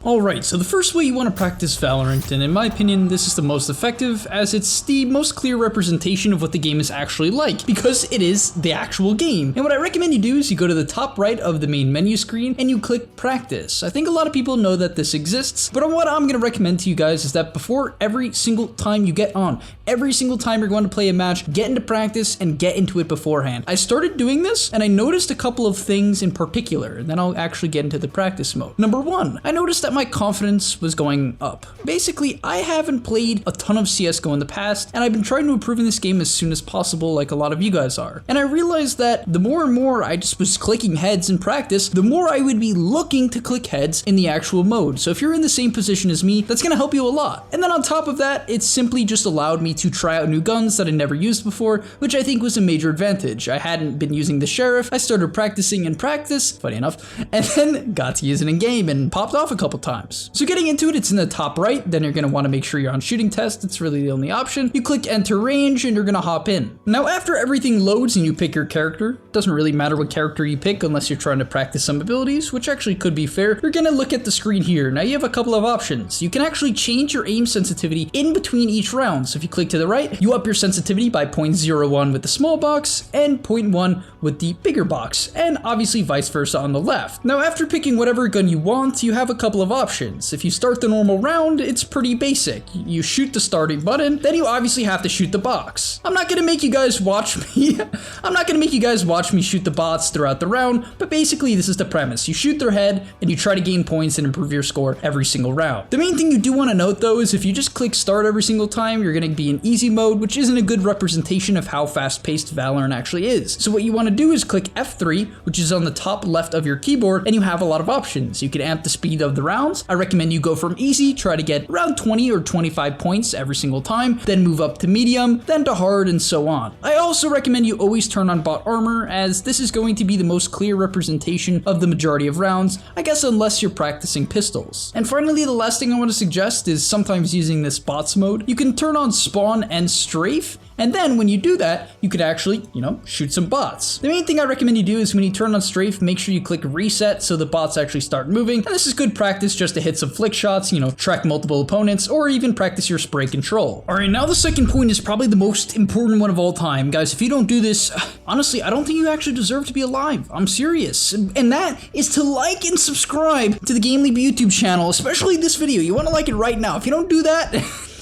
Alright, so the first way you want to practice Valorant, and in my opinion this is the most effective as it's the most clear representation of what the game is actually like, because it is the actual game. And what I recommend you do is you go to the top right of the main menu screen and you click practice. I think a lot of people know that this exists, but what I'm going to recommend to you guys is that before every single time you get on, every single time you're going to play a match, get into practice and get into it beforehand. I started doing this and I noticed a couple of things in particular, and then I'll actually get into the practice mode. Number one, I noticed that my confidence was going up. Basically, I haven't played a ton of CSGO in the past, and I've been trying to improve in this game as soon as possible like a lot of you guys are. And I realized that the more and more I just was clicking heads in practice, the more I would be looking to click heads in the actual mode. So if you're in the same position as me, that's gonna help you a lot. And then on top of that, it simply just allowed me to try out new guns that I never used before, which I think was a major advantage. I hadn't been using the Sheriff, I started practicing in practice, funny enough, and then got to use it in game and popped off a couple times. So getting into it, it's in the top right, then you're going to want to make sure you're on shooting test, it's really the only option. You click enter range and you're going to hop in. Now after everything loads and you pick your character, doesn't really matter what character you pick unless you're trying to practice some abilities, which actually could be fair. You're going to look at the screen here. Now you have a couple of options. You can actually change your aim sensitivity in between each round. So if you click to the right, you up your sensitivity by 0.01 with the small box and 0.1 with the bigger box, and obviously vice versa on the left. Now after picking whatever gun you want, you have a couple of options. If you start the normal round, it's pretty basic. You shoot the starting button, then you obviously have to shoot the box. I'm not gonna make you guys watch me. I'm not gonna make you guys watch me shoot the bots throughout the round, but basically this is the premise. You shoot their head and you try to gain points and improve your score every single round. The main thing you do want to note though is if you just click start every single time, you're gonna be in easy mode, which isn't a good representation of how fast-paced Valorant actually is. So what you want to do is click F3, which is on the top left of your keyboard, and you have a lot of options. You can amp the speed of the rounds. I recommend you go from easy, try to get around 20 or 25 points every single time, then move up to medium, then to hard, and so on. I also recommend you always turn on bot armor, as this is going to be the most clear representation of the majority of rounds, I guess unless you're practicing pistols. And finally, the last thing I want to suggest is sometimes using this bots mode. You can turn on spawn and strafe, and then when you do that, you could actually, shoot some bots. The main thing I recommend you do is when you turn on strafe, make sure you click reset so the bots actually start moving. And this is good practice just to hit some flick shots, track multiple opponents, or even practice your spray control. All right, now the second point is probably the most important one of all time. Guys, if you don't do this, honestly, I don't think you actually deserve to be alive. I'm serious. And that is to like and subscribe to the GameLeap YouTube channel, especially this video. You want to like it right now. If you don't do that,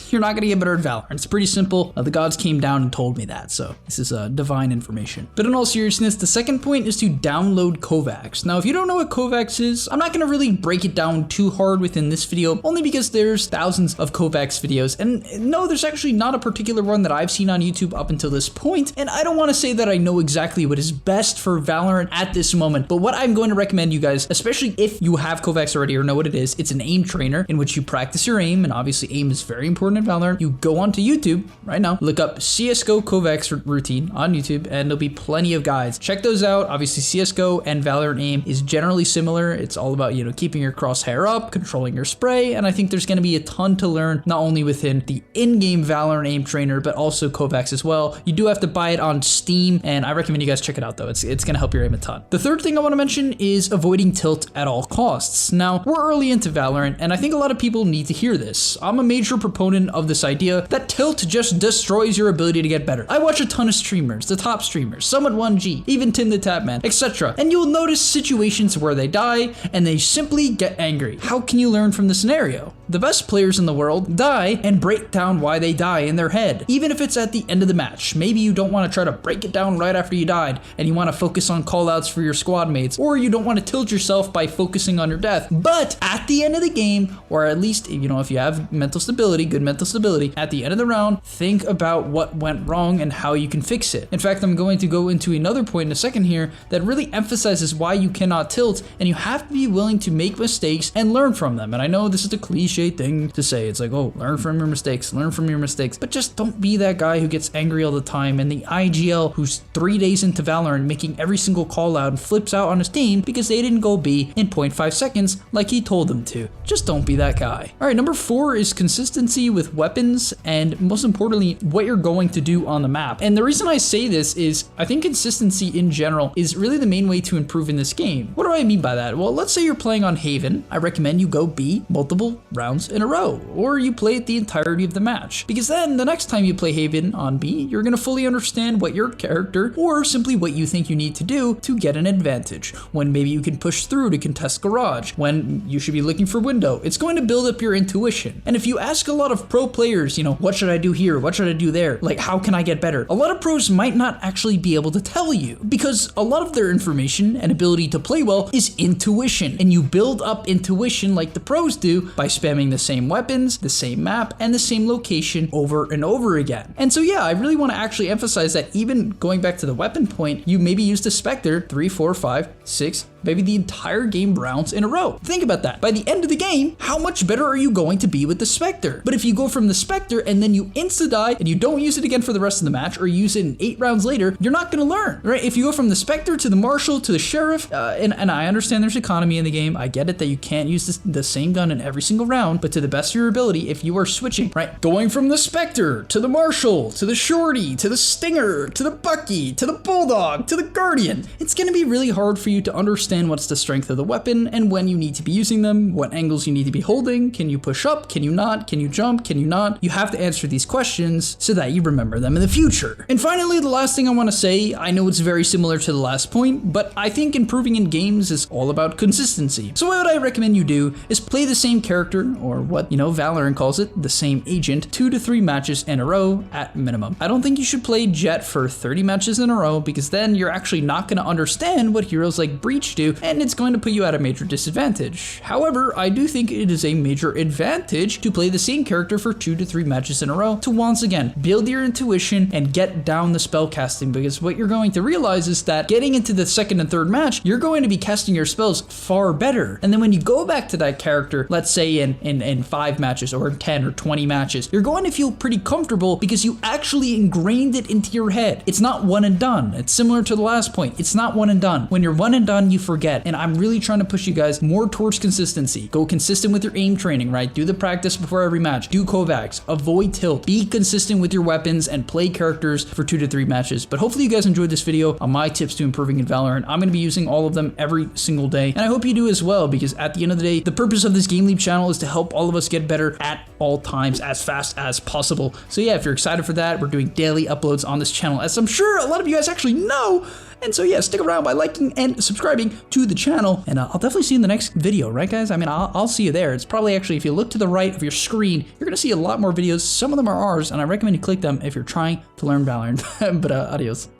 you're not gonna get better at Valorant. It's pretty simple. The gods came down and told me that, so this is divine information. But in all seriousness, the second point is to download KOVAAK'S. Now, if you don't know what KOVAAK'S is, I'm not gonna really break it down too hard within this video, only because there's thousands of KOVAAK'S videos, and no, there's actually not a particular one that I've seen on YouTube up until this point, and I don't wanna say that I know exactly what is best for Valorant at this moment, but what I'm going to recommend you guys, especially if you have KOVAAK'S already or know what it is, it's an aim trainer in which you practice your aim, and obviously aim is very important in Valorant. You go onto YouTube right now, look up CSGO KOVAAK'S routine on YouTube, and there'll be plenty of guides. Check those out. Obviously, CSGO and Valorant aim is generally similar. It's all about, keeping your crosshair up, controlling your spray, and I think there's going to be a ton to learn, not only within the in-game Valorant aim trainer, but also KOVAAK'S as well. You do have to buy it on Steam, and I recommend you guys check it out, though. It's going to help your aim a ton. The third thing I want to mention is avoiding tilt at all costs. Now, we're early into Valorant, and I think a lot of people need to hear this. I'm a major proponent of this idea that tilt just destroys your ability to get better. I watch a ton of streamers, the top streamers, Summit1G, even Tim the Tapman, etc. And you'll notice situations where they die and they simply get angry. How can you learn from the scenario? The best players in the world die and break down why they die in their head, even if it's at the end of the match. Maybe you don't want to try to break it down right after you died and you want to focus on callouts for your squad mates, or you don't want to tilt yourself by focusing on your death. But at the end of the game, or at least, if you have mental stability, good mental stability, at the end of the round, think about what went wrong and how you can fix it. In fact, I'm going to go into another point in a second here that really emphasizes why you cannot tilt, and you have to be willing to make mistakes and learn from them. And I know this is a cliche cliche thing to say. It's like, oh, learn from your mistakes, learn from your mistakes. But just don't be that guy who gets angry all the time and the IGL who's 3 days into Valorant making every single call out and flips out on his team because they didn't go B in 0.5 seconds like he told them to. Just don't be that guy. All right, number 4 is consistency with weapons and most importantly, what you're going to do on the map. And the reason I say this is I think consistency in general is really the main way to improve in this game. What do I mean by that? Well, let's say you're playing on Haven. I recommend you go B multiple rounds in a row, or you play it the entirety of the match. Because then the next time you play Haven on B, you're gonna fully understand what your character or simply what you think you need to do to get an advantage. When maybe you can push through to contest garage, when you should be looking for window. It's going to build up your intuition. And if you ask a lot of pro players, you know, what should I do here? What should I do there? Like, how can I get better? A lot of pros might not actually be able to tell you because a lot of their information and ability to play well is intuition. And you build up intuition like the pros do by spamming the same weapons, the same map, and the same location over and over again. And so yeah, I really want to actually emphasize that even going back to the weapon point, you maybe used a Spectre 3, 4, 5, 6, maybe the entire game rounds in a row. Think about that. By the end of the game, how much better are you going to be with the Spectre? But if you go from the Spectre and then you insta-die and you don't use it again for the rest of the match or use it in 8 rounds later, you're not going to learn, right? If you go from the Spectre to the Marshal to the Sheriff, and I understand there's economy in the game. I get it that you can't use the same gun in every single round, but to the best of your ability, if you are switching, right? Going from the Spectre to the Marshal to the Shorty to the Stinger to the Bucky to the Bulldog to the Guardian, it's going to be really hard for you to understand what's the strength of the weapon and when you need to be using them, what angles you need to be holding, can you push up, can you not, can you jump, can you not? You have to answer these questions so that you remember them in the future. And finally, the last thing I want to say, I know it's very similar to the last point, but I think improving in games is all about consistency. So what I recommend you do is play the same character, or what, you know, Valorant calls it, the same agent, 2 to 3 matches in a row at minimum. I don't think you should play Jett for 30 matches in a row because then you're actually not going to understand what heroes like Breach do, and it's going to put you at a major disadvantage. However, I do think it is a major advantage to play the same character for 2 to 3 matches in a row to once again build your intuition and get down the spell casting, because what you're going to realize is that getting into the second and third match, you're going to be casting your spells far better. And then when you go back to that character, let's say in 5 matches or 10 or 20 matches, you're going to feel pretty comfortable because you actually ingrained it into your head. It's not one and done. It's similar to the last point. It's not one and done. When you're one and done, you forget. And I'm really trying to push you guys more towards consistency. Go consistent with your aim training, right? Do the practice before every match. Do KOVAAK'S. Avoid tilt. Be consistent with your weapons and play characters for 2 to 3 matches. But hopefully you guys enjoyed this video on my tips to improving in Valorant. I'm going to be using all of them every single day. And I hope you do as well, because at the end of the day, the purpose of this GameLeap channel is to help all of us get better at all times as fast as possible. So yeah, if you're excited for that, we're doing daily uploads on this channel, as I'm sure a lot of you guys actually know. And so yeah, stick around by liking and subscribing to the channel, and I'll definitely see you in the next video, right guys? I mean, I'll see you there. It's probably actually, if you look to the right of your screen, you're gonna see a lot more videos. Some of them are ours, and I recommend you click them if you're trying to learn Valorant. But adios.